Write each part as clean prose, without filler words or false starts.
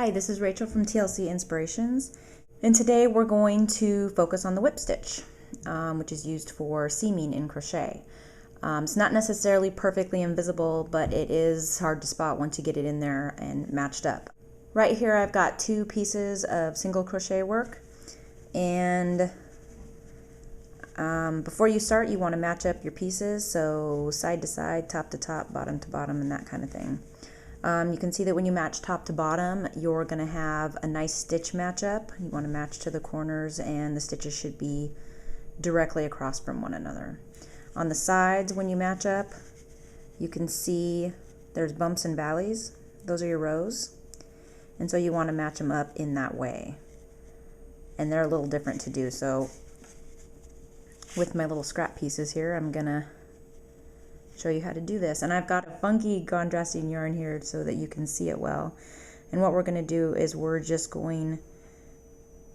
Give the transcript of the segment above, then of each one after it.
Hi, this is Rachel from TLC Inspirations, and today we're going to focus on the whip stitch, which is used for seaming in crochet. It's not necessarily perfectly invisible, but it is hard to spot once you get it in there and matched up. Right here I've got two pieces of single crochet work, and before you start you want to match up your pieces, so side to side, top to top, bottom to bottom, and that kind of thing. You can see that when you match top to bottom, you're going to have a nice stitch matchup. You want to match to the corners, and the stitches should be directly across from one another. On the sides, when you match up, you can see there's bumps and valleys. Those are your rows, and so you want to match them up in that way. And they're a little different to do. So with my little scrap pieces here, I'm gonna show you how to do this. And I've got a funky contrasting yarn here so that you can see it well. And what we're going to do is we're just going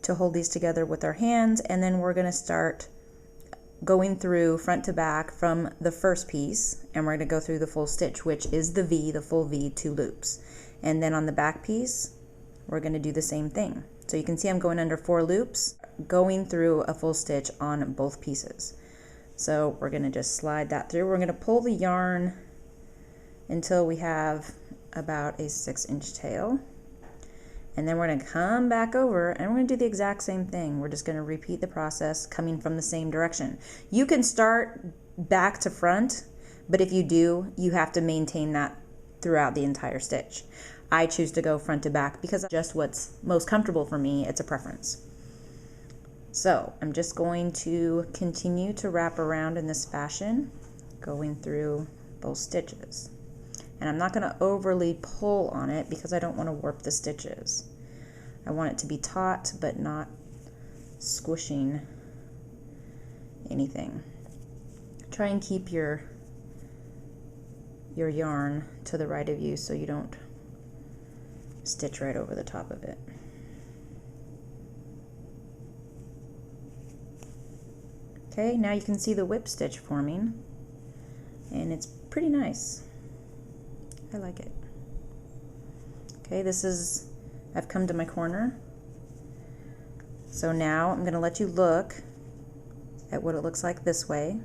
to hold these together with our hands, and then we're going to start going through front to back from the first piece, and we're going to go through the full stitch, which is the V, the full V, 2 loops. And then on the back piece we're going to do the same thing. So you can see I'm going under 4 loops, going through a full stitch on both pieces. So we're going to just slide that through. We're going to pull the yarn until we have about a 6-inch tail. And then we're going to come back over and we're going to do the exact same thing. We're just going to repeat the process coming from the same direction. You can start back to front, but if you do, you have to maintain that throughout the entire stitch. I choose to go front to back because that's just what's most comfortable for me. It's a preference. So I'm just going to continue to wrap around in this fashion, going through both stitches. And I'm not going to overly pull on it because I don't want to warp the stitches. I want it to be taut but not squishing anything. Try and keep your yarn to the right of you so you don't stitch right over the top of it. Okay, now you can see the whip stitch forming, and it's pretty nice. I like it. Okay, I've come to my corner. So now I'm going to let you look at what it looks like this way.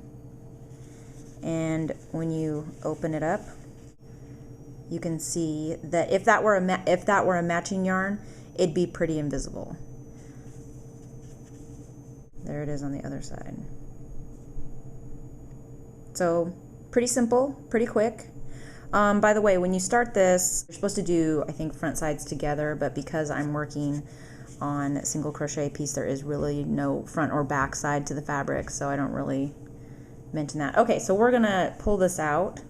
And when you open it up, you can see that if that were a matching yarn, it'd be pretty invisible. There it is on the other side. So pretty simple, pretty quick. By the way, when you start this, you're supposed to do, I think, front sides together, but because I'm working on a single crochet piece, there is really no front or back side to the fabric, so I don't really mention that. Okay, so we're gonna pull this out.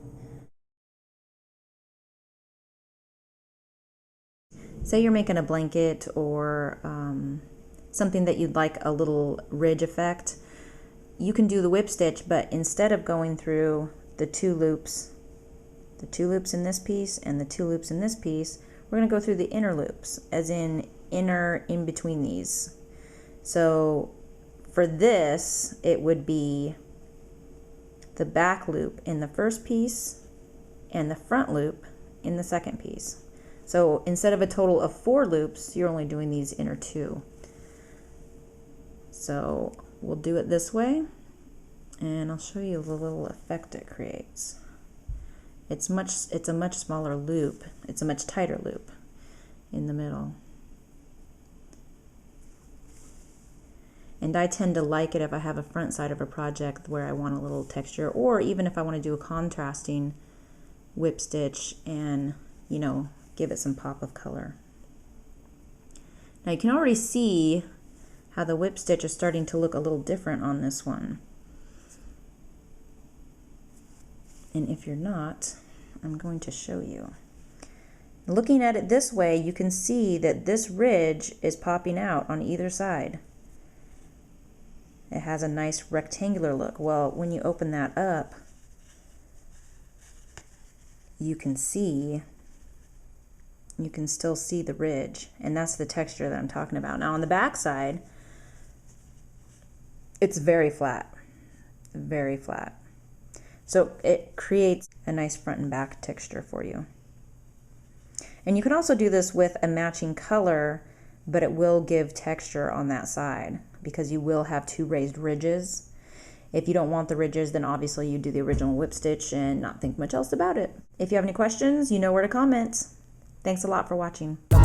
Say you're making a blanket or something that you'd like a little ridge effect. You can do the whip stitch, but instead of going through the 2 loops in this piece and the 2 loops in this piece, we're going to go through the inner loops, as in inner in between these. So for this, it would be the back loop in the first piece and the front loop in the second piece. So instead of a total of 4 loops, you're only doing these inner 2. So we'll do it this way, and I'll show you the little effect it creates. It's a much smaller loop. It's a much tighter loop in the middle. And I tend to like it if I have a front side of a project where I want a little texture, or even if I want to do a contrasting whip stitch and, you know, give it some pop of color. Now you can already see how the whip stitch is starting to look a little different on this one. And if you're not, I'm going to show you. Looking at it this way, you can see that this ridge is popping out on either side. It has a nice rectangular look. Well, when you open that up, you can still see the ridge, and that's the texture that I'm talking about. Now on the back side, it's very flat, very flat. So it creates a nice front and back texture for you. And you can also do this with a matching color, but it will give texture on that side because you will have two raised ridges. If you don't want the ridges, then obviously you do the original whip stitch and not think much else about it. If you have any questions, you know where to comment. Thanks a lot for watching. Bye.